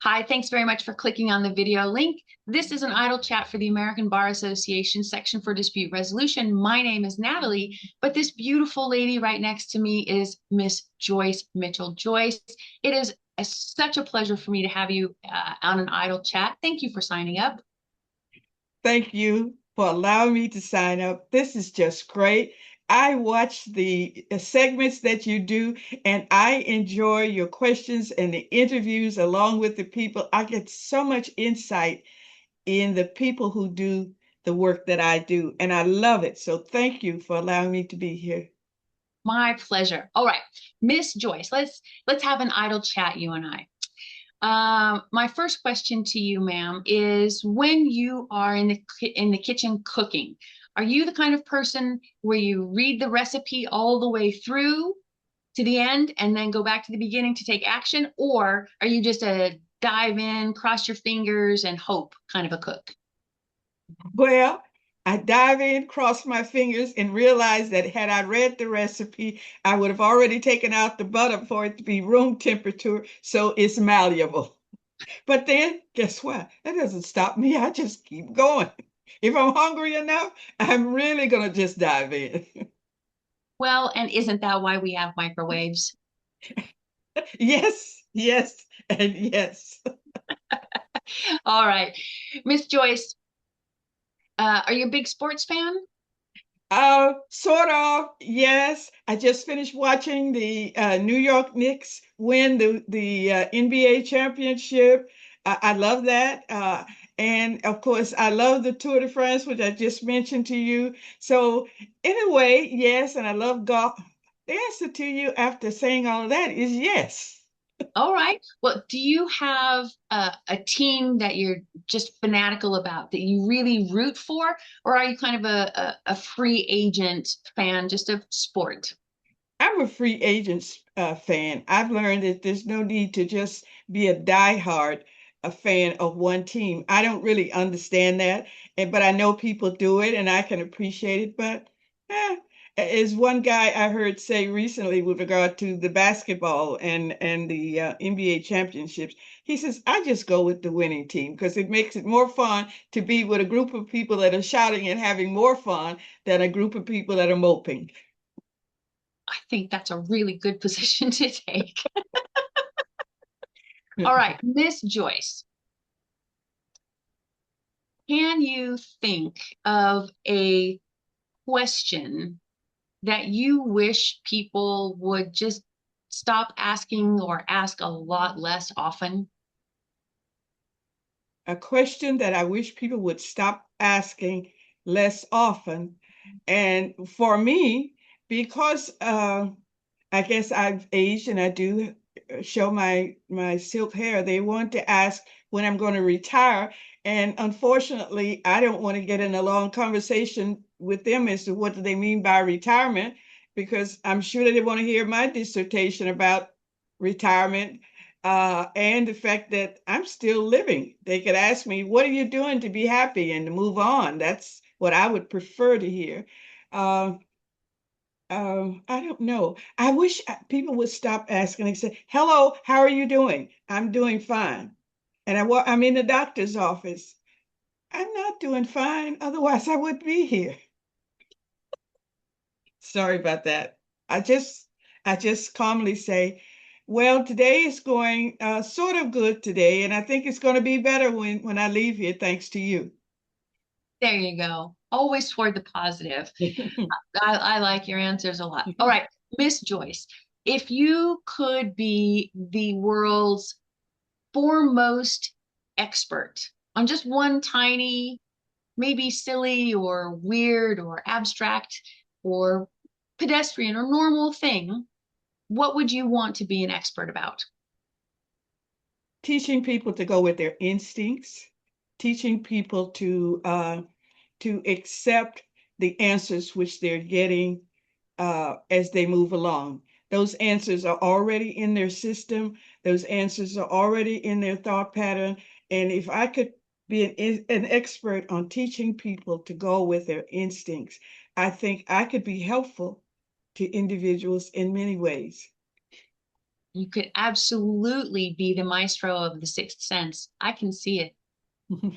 Hi, thanks very much for clicking on the video link. This is an idle chat for the American Bar Association section for dispute resolution. My name is Natalie, but this beautiful lady right next to me is Miss Joyce Mitchell. Joyce, it is such a pleasure for me to have you on an idle chat. Thank you for signing up. Thank you for allowing me to sign up. This is just great. I watch the segments that you do, and I enjoy your questions and the interviews along with the people. I get so much insight in the people who do the work that I do, and I love it. So thank you for allowing me to be here. My pleasure. All right, Miss Joyce, let's have an idle chat, you and I. My first question to you, ma'am, is when you are in the kitchen cooking, are you the kind of person where you read the recipe all the way through to the end and then go back to the beginning to take action, or are you just a dive in, cross your fingers, and hope kind of a cook? Well, I dive in, cross my fingers, and realize that had I read the recipe, I would have already taken out the butter for it to be room temperature so it's malleable. But then, guess what? That doesn't stop me. I just keep going. If I'm hungry enough, I'm really going to just dive in. Well, and isn't that why we have microwaves? Yes, yes, and yes. All right, Miss Joyce, are you a big sports fan? Sort of, yes. I just finished watching the New York Knicks win the NBA championship. I love that. And of course, I love the Tour de France, which I just mentioned to you. So, in a way, yes, and I love golf. The answer to you after saying all of that is yes. All right. Well, do you have a team that you're just fanatical about that you really root for, or are you kind of a free agent fan just of sport? I'm a free agent fan. I've learned that there's no need to just be a diehard a fan of one team. I don't really understand that, but I know people do it, and I can appreciate it. But eh, as one guy I heard say recently with regard to the basketball and the NBA championships, he says I just go with the winning team because it makes it more fun to be with a group of people that are shouting and having more fun than a group of people that are moping. I think that's a really good position to take. All right, Miss Joyce, can you think of a question that you wish people would just stop asking or ask a lot less often? A question that I wish people would stop asking less often. And for me, because I guess I've aged and I do show my silk hair, they want to ask when I'm going to retire. And unfortunately, I don't want to get in a long conversation with them as to what do they mean by retirement, because I'm sure that they want to hear my dissertation about retirement and the fact that I'm still living. They could ask me, what are you doing to be happy and to move on? That's what I would prefer to hear. Uh, I don't know. I wish people would stop asking and say, hello, how are you doing? I'm doing fine. And I'm in the doctor's office. I'm not doing fine. Otherwise, I would be here. Sorry about that. I just I just calmly say, well, today is going sort of good today, and I think it's going to be better when I leave here, thanks to you. There you go. Always toward the positive. I like your answers a lot. All right, Miss Joyce, if you could be the world's foremost expert on just one tiny, maybe silly or weird or abstract or pedestrian or normal thing, what would you want to be an expert about? Teaching people to go with their instincts, teaching people to accept the answers which they're getting as they move along. Those answers are already in their system. Those answers are already in their thought pattern. And if I could be an expert on teaching people to go with their instincts, I think I could be helpful to individuals in many ways. You could absolutely be the maestro of the sixth sense. I can see it.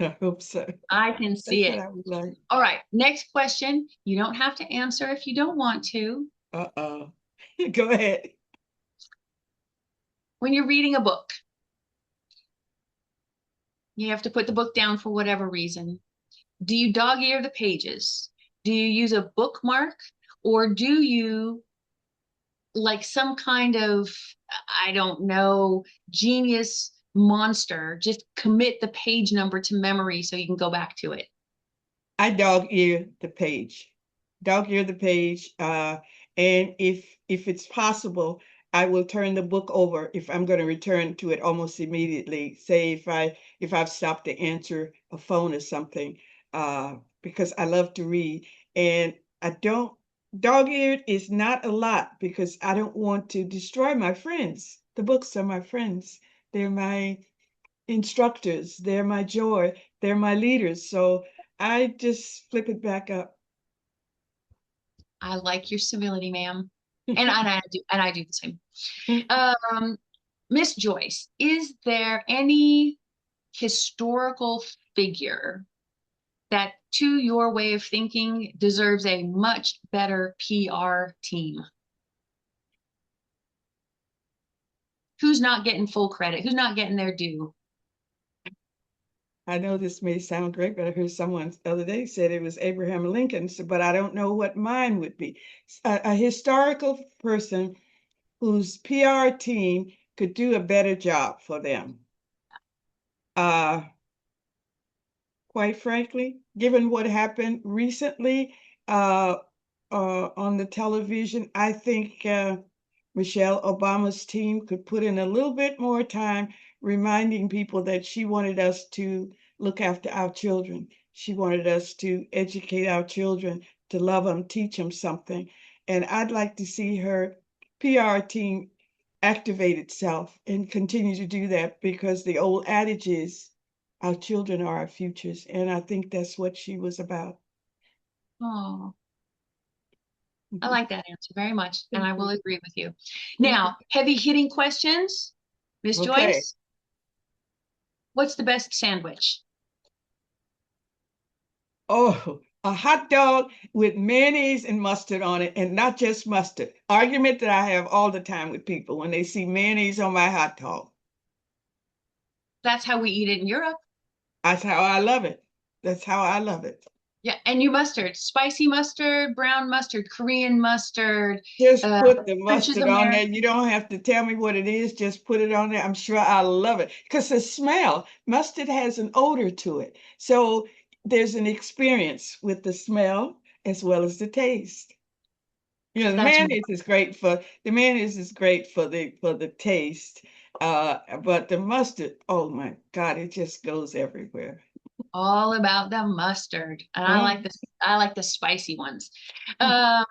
I hope so. I can see That's what it. I would like. All right. Next question. You don't have to answer if you don't want to. Uh-oh. Go ahead. When you're reading a book, you have to put the book down for whatever reason. Do you dog ear the pages? Do you use a bookmark? Or do you, like some kind of, I don't know, genius monster, just commit the page number to memory so you can go back to it? I dog ear the page. Dog ear the page. And if it's possible, I will turn the book over if I'm going to return to it almost immediately. Say if I've stopped to answer a phone or something, because I love to read. And I don't dog eared is not a lot because I don't want to destroy my friends. The books are my friends. They're my instructors. They're my joy. They're my leaders. So I just flip it back up. I like your civility, ma'am. And I do the same. Um, Miss Joyce, is there any historical figure that, to your way of thinking, deserves a much better PR team? Who's not getting full credit? Who's not getting their due? I know this may sound great, but I heard someone the other day said it was Abraham Lincoln, but I don't know what mine would be. A historical person whose PR team could do a better job for them. Uh, quite frankly, given what happened recently uh, on the television, I think Michelle Obama's team could put in a little bit more time reminding people that she wanted us to look after our children. She wanted us to educate our children, to love them, teach them something. And I'd like to see her PR team activate itself and continue to do that because the old adage is our children are our futures. And I think that's what she was about. Oh, I like that answer very much, and Thank I will you. agree with you. Now, heavy hitting questions. Miss Okay. Joyce, what's the best sandwich? Oh, a hot dog with mayonnaise and mustard on it, and not just mustard. Argument that I have all the time with people when they see mayonnaise on my hot dog. That's how we eat it in Europe. That's how I love it. That's how I love it. Yeah, and you mustard, spicy mustard, brown mustard, Korean mustard, Just uh, put the French's mustard on there. American. You don't have to tell me what it is. Just put it on there. I'm sure I love it because the smell, mustard has an odor to it. So there's an experience with the smell as well as the taste. You know, That's the mayonnaise is great for the taste. But the mustard, oh my God, it just goes everywhere. all about the mustard, and I Uh, like the spicy ones. Um,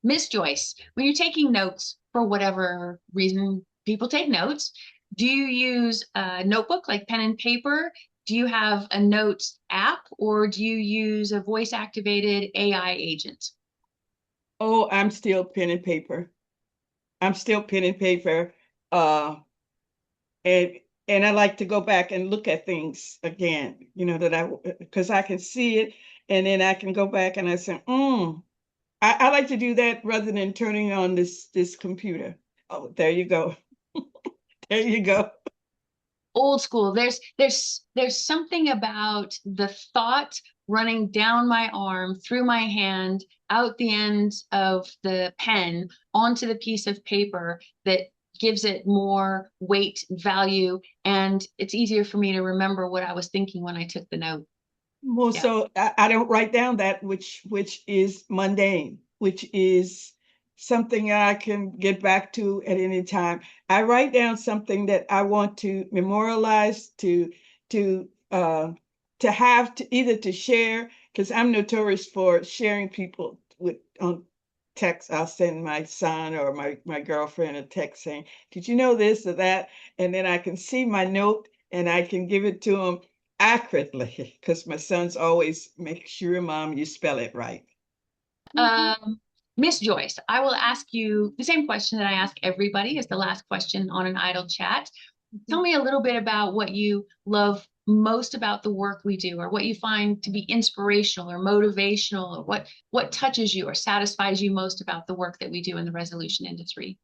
Miss Joyce, when you're taking notes for whatever reason, people take notes. Do you use a notebook like pen and paper? Do you have a notes app, or do you use a voice activated AI agent? oh, I'm still pen and paper. I'm still pen and paper. Uh, and and I like to go back and look at things again, you know, that I because I can see it and then I can go back and I say, I like to do that rather than turning on this computer. Oh, there you go. There you go. Old school. There's something about the thought running down my arm, through my hand, out the end of the pen, onto the piece of paper that gives it more weight, value, and it's easier for me to remember what I was thinking when I took the note. Well, Yeah. so I don't write down that which is mundane, which is something I can get back to at any time. I write down something that I want to memorialize, to to have to either to share, because I'm notorious for sharing people with on text. I'll send my son or my girlfriend a text saying, "Did you know this or that?" And then I can see my note and I can give it to them accurately because my son's always make sure, Mom, you spell it right. Mhm. Um, Miss Joyce, I will ask you the same question that I ask everybody as the last question on an idle chat. Tell me a little bit about what you love most about the work we do, or what you find to be inspirational or motivational, or what touches you or satisfies you most about the work that we do in the resolution industry.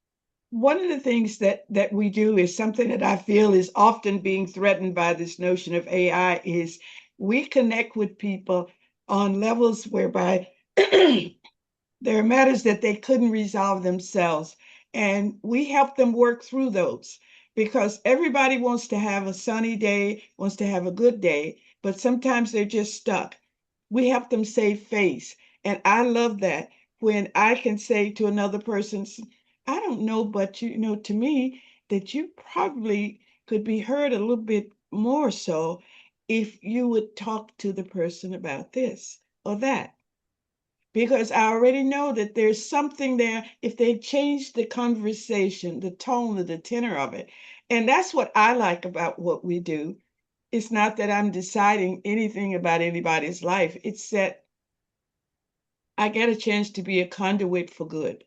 One of the things that we do is something that I feel is often being threatened by this notion of AI is we connect with people on levels whereby there are matters that they couldn't resolve themselves. And we help them work through those because everybody wants to have a sunny day, wants to have a good day, but sometimes they're just stuck. We help them save face. And I love that when I can say to another person, I don't know, but you know, to me, that you probably could be heard a little bit more so if you would talk to the person about this or that, because I already know that there's something there if they change the conversation, the tone, or the tenor of it. And that's what I like about what we do. It's not that I'm deciding anything about anybody's life, it's that I get a chance to be a conduit for good.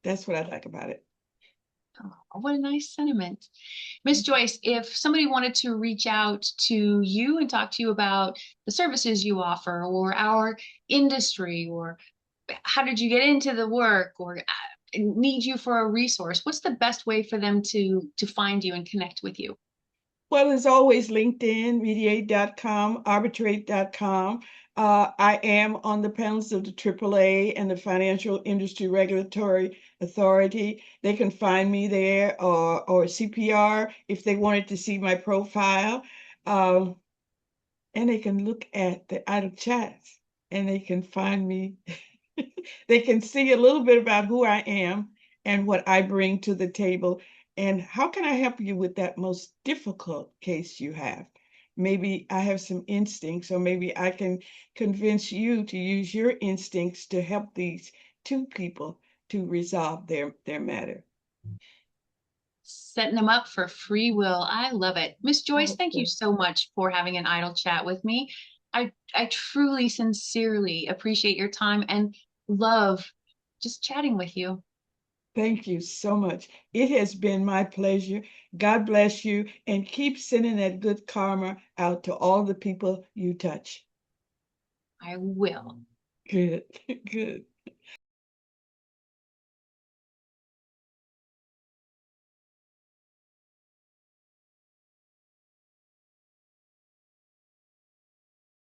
That's what I like about it. Oh, what a nice sentiment. Miss Joyce, if somebody wanted to reach out to you and talk to you about the services you offer or our industry, or how did you get into the work, or need you for a resource, what's the best way for them to find you and connect with you? Well, as always, LinkedIn, mediate.com, arbitrate.com. I am on the panels of the AAA and the Financial Industry Regulatory Authority. They can find me there, or CPR if they wanted to see my profile. Um, and they can look at the idle chats and they can find me. They can see a little bit about who I am and what I bring to the table and how can I help you with that most difficult case you have. Maybe I have some instincts, or maybe I can convince you to use your instincts to help these two people to resolve their matter. Setting them up for free will. I love it. Miss Joyce, thank you Okay. so much for having an idle chat with me. I truly, sincerely appreciate your time and love just chatting with you. Thank you so much. It has been my pleasure. God bless you and keep sending that good karma out to all the people you touch. I will. Good, good.